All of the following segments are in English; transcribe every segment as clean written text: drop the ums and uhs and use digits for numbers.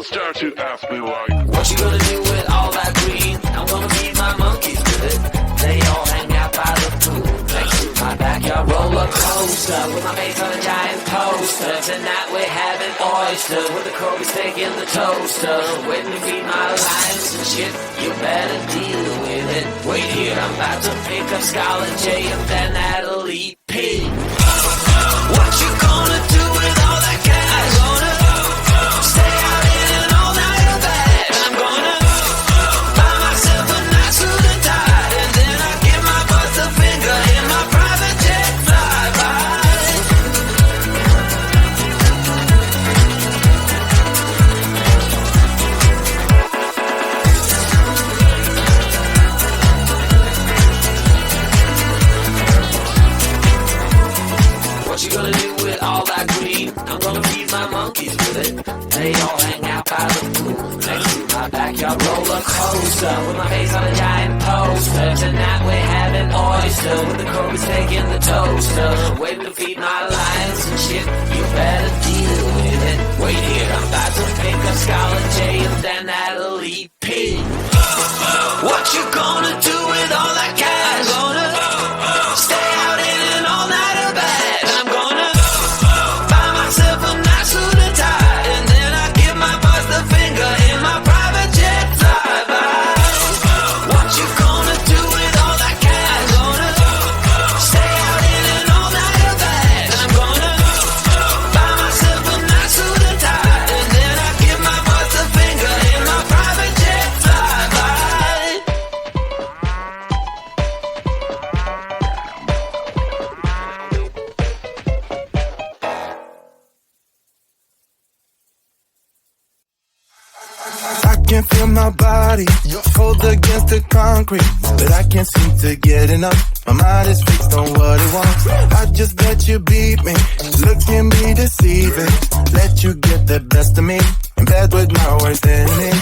start to ask me why. What you gonna do with all that green? I'm gonna feed my monkeys with it. They all hang out by the pool next to my backyard roller coaster with my face on a giant poster. Tonight we're having oyster with the Kobe steak in the toaster. Waiting to feed my lions and shit. You better deal with it. Wait here, I'm about to pick up Scarlett J and then Natalie P. What you gonna do with all that cash? Gonna stay out in an all-nighter bed. I'm gonna buy myself a nice suit and tie, and then I give my boss a finger in my private jet flyby. What you gonna do with all that green? I'm gonna feed my monkeys with it. They all hang out by the pool next to my backyard roller coaster with my face on a giant poster. Tonight we're having oyster with the Kobe steak in the toaster. Waiting to feed my lions and shit. You better deal with it. Wait here, I'm about to pick up Scarlett J and then Natalie P. What you gonna do with all that cash? Gonna stay out in an all-nighter bed. I'm gonna buy myself a nice suit and tie, and then I give my boss the finger in my private jet flyby. What you gonna do with all that cash? Gonna stay out in an all-nighter bed. I'm gonna buy myself a nice suit and tie, and then I give my boss the finger in my private jet flyby. I can feel my body cold against the concrete, but I can't seem to get enough. My mind is fixed on what it wants. I just let you beat me, look at me deceiving. Let you get the best of me, in bed with my worst enemy.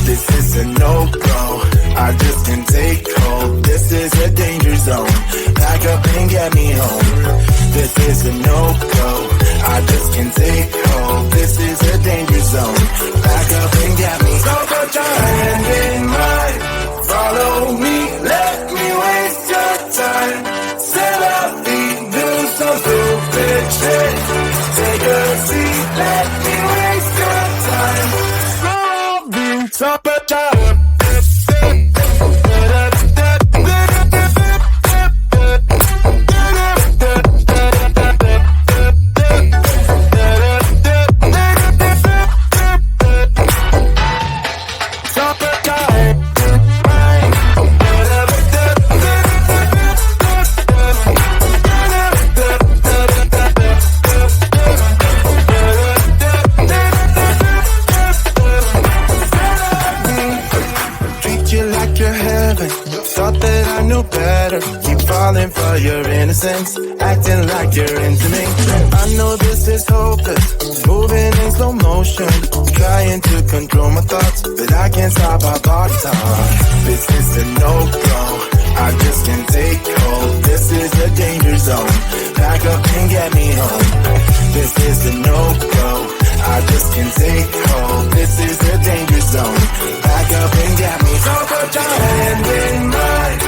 This is a no-go, I just can't take hold. This is a danger zone, back up and get me home. This is a no-go, I just can't take hold. This is a danger zone, back up and get me home. So put your hand in mine, follow me, let me waste your time. Set up feet, do some stupid shit. Take a seat, let me waste your time. Top of time. Falling for your innocence, acting like you're into me. I know this is hopeless, moving in slow motion, trying to control my thoughts, but I can't stop our body talk. This is a no-go, I just can't take hold. This is a danger zone, back up and get me home. This is a no-go, I just can't take hold. This is a danger zone, back up and get me home. So put your hand in mine,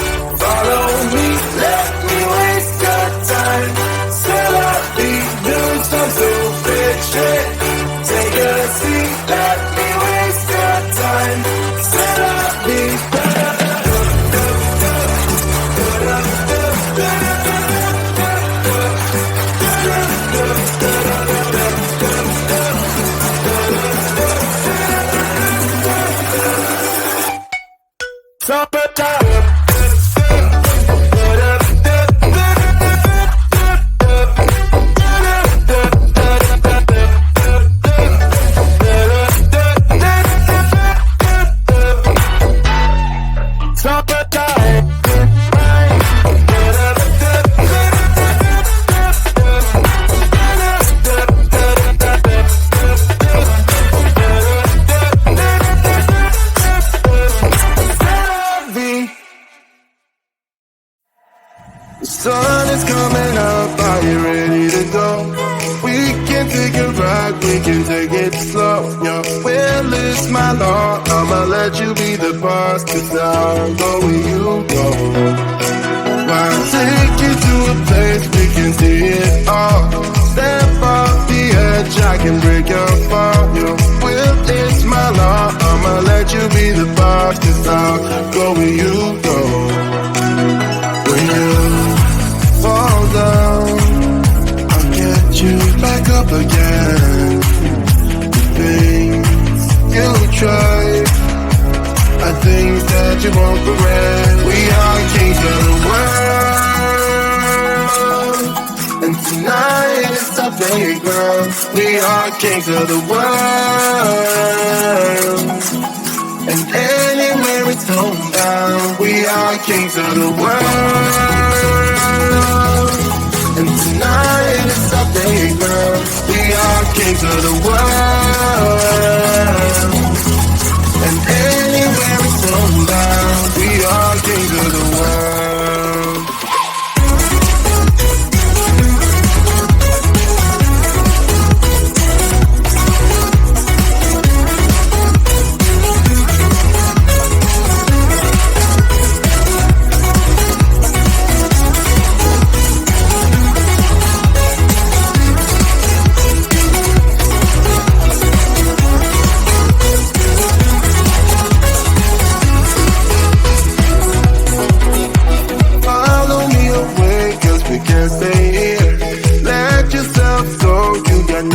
follow me, let me waste your time. Still up, be doing some stupid shit. Take a seat, let me waste your time. Still up, be this my law, I'ma let you be the boss, 'cause I'll go where you go. I'll take you to a place we can see it all. Step off the edge, I can break your fall. With this my law, I'ma let you be the boss, 'cause I'll go where you go. When you fall down, I'll get you back up again. The things you try are things that you won't regret. We are kings of the world, and tonight is our playground. We are kings of the world, and anywhere it's homebound. We are kings of the world, and tonight is our playground. We are kings of the world, and anywhere it's homebound. We are kings of the world.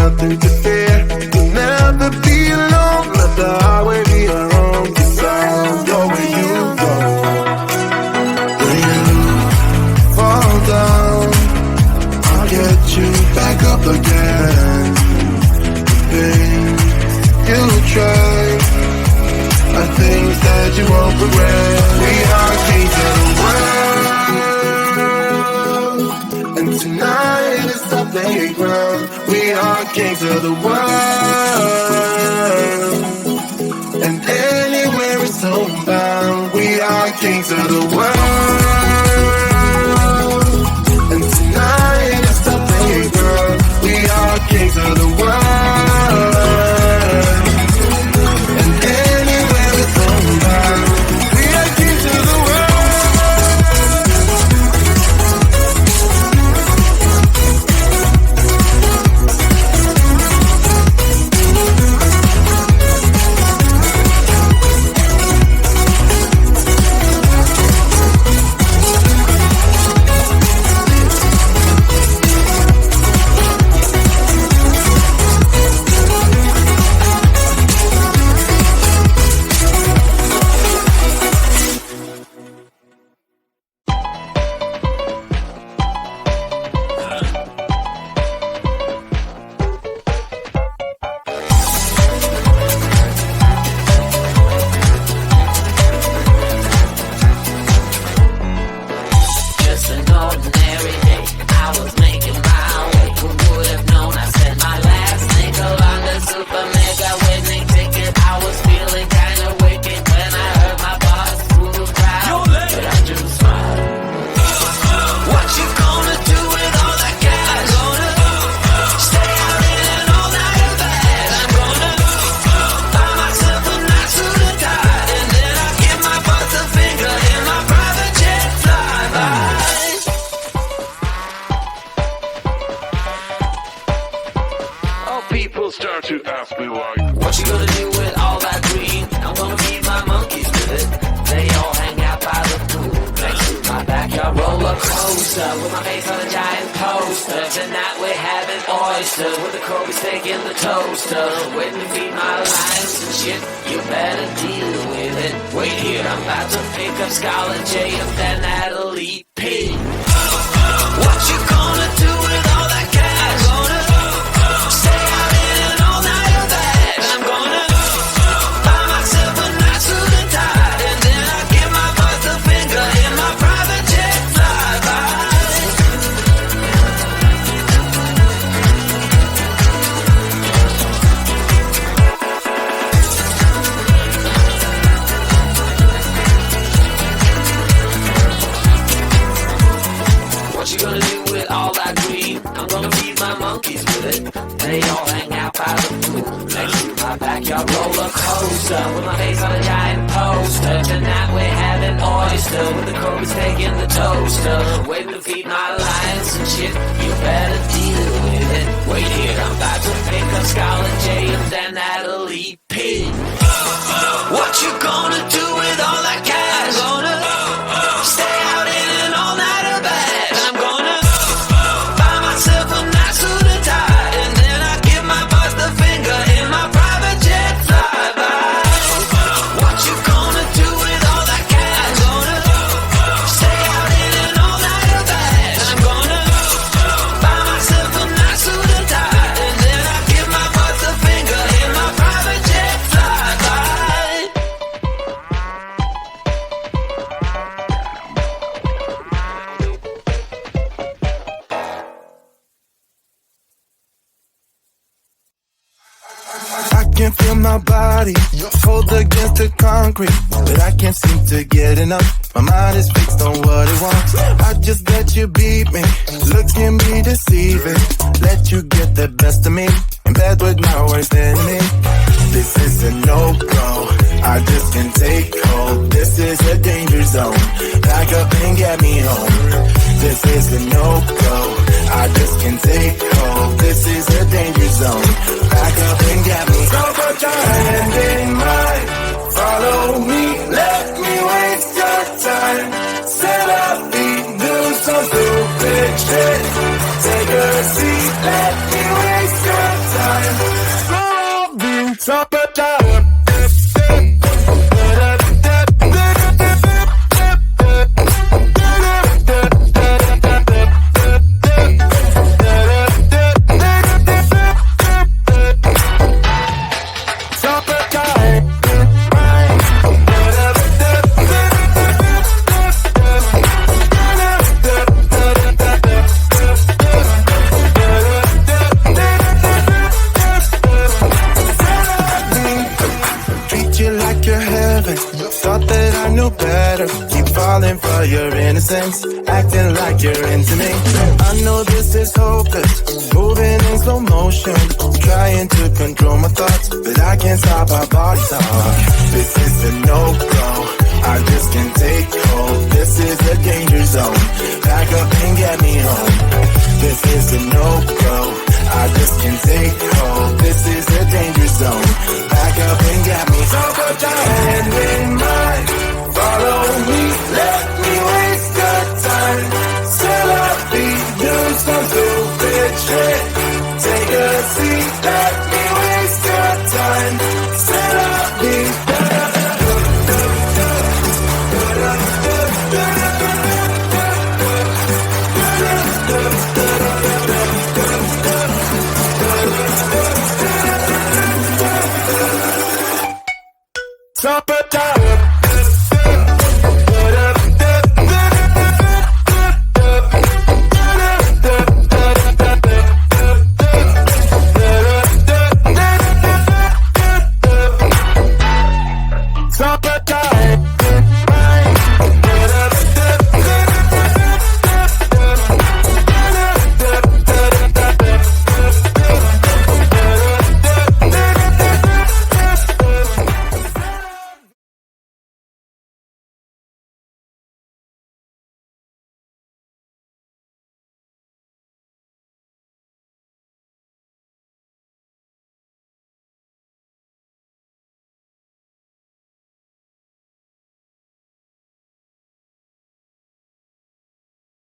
Nothing to fear. You'll never be alone. Let the highway be our home. 'Cause I'll go where you go. When you fall down, I'll get you back up again. The things you try are things that you won't regret. We are kings of the world, and tonight is the playground. We are kings of the world, and anywhere it's homebound. We are kings of the world, and tonight is the playground. We are kings of the world, and anywhere it's homebound. We are kings of the world. Start to ask me like, what you gonna do with all that green? I'm gonna feed my monkeys with it. They all hang out by the pool next to my backyard roller coaster, with my face on a giant poster. Tonight we're having oysters with the Kobe steak in the toaster. Waiting to feed my lions and shit. You better deal with it. Wait here, I'm about to pick up Scarlett J and then Natalie P. What you gonna do with all that cash? Stay out in all night or that. I'm gonna buy myself a nice suit and tie, and then I'll give my boss the finger in my private jet flyby. What you gonna do with closer with my face on a giant poster. Tonight we're having oyster with the Cobras taking the toaster. Waiting to feed my lions and shit. You better deal with it. Wait here, I'm about to pick up Scarlett J and then Natalie P. What you gonna do with all that cash? I'm gonna stay out in an all-nighter bag. I'm gonna buy myself a nice suit and tie, and then I give my boss the finger in my private jet flyby. What you gonna do with all that cash? I'm gonna stay out in an all-nighter bag. I'm gonna buy myself a nice suit and tie, and then I give my boss the finger in my private jet flyby. I can feel my body hold against the concrete, but I can't seem to get enough. My mind is fixed on what it wants. I just let you beat me. Looks can be deceiving. Let you get the best of me in bed with my worst enemy. This is a no-go. I just can't take hold. This is a danger zone. Back up and get me home. This is a no-go. I just can't take hold. This is a danger zone. Back up and get me. So put your hand in mine. Follow me. Let me waste your time. Set up feet. Do some stupid shit. Take a seat. Let me waste your time. Top it down. For your innocence, acting like you're into me. I know this is hopeless, moving in slow motion, trying to control my thoughts, but I can't stop our body talk. This is a no-go, I just can't take hold. This is a danger zone, back up and get me home. This is a no-go, I just can't take hold. This is a danger zone, back up and get me. So put your hand in mine. Follow me, let me waste your time. Set up feet, do some stupid shit. Take a seat, let me waste your time. Set up feet. Top it down.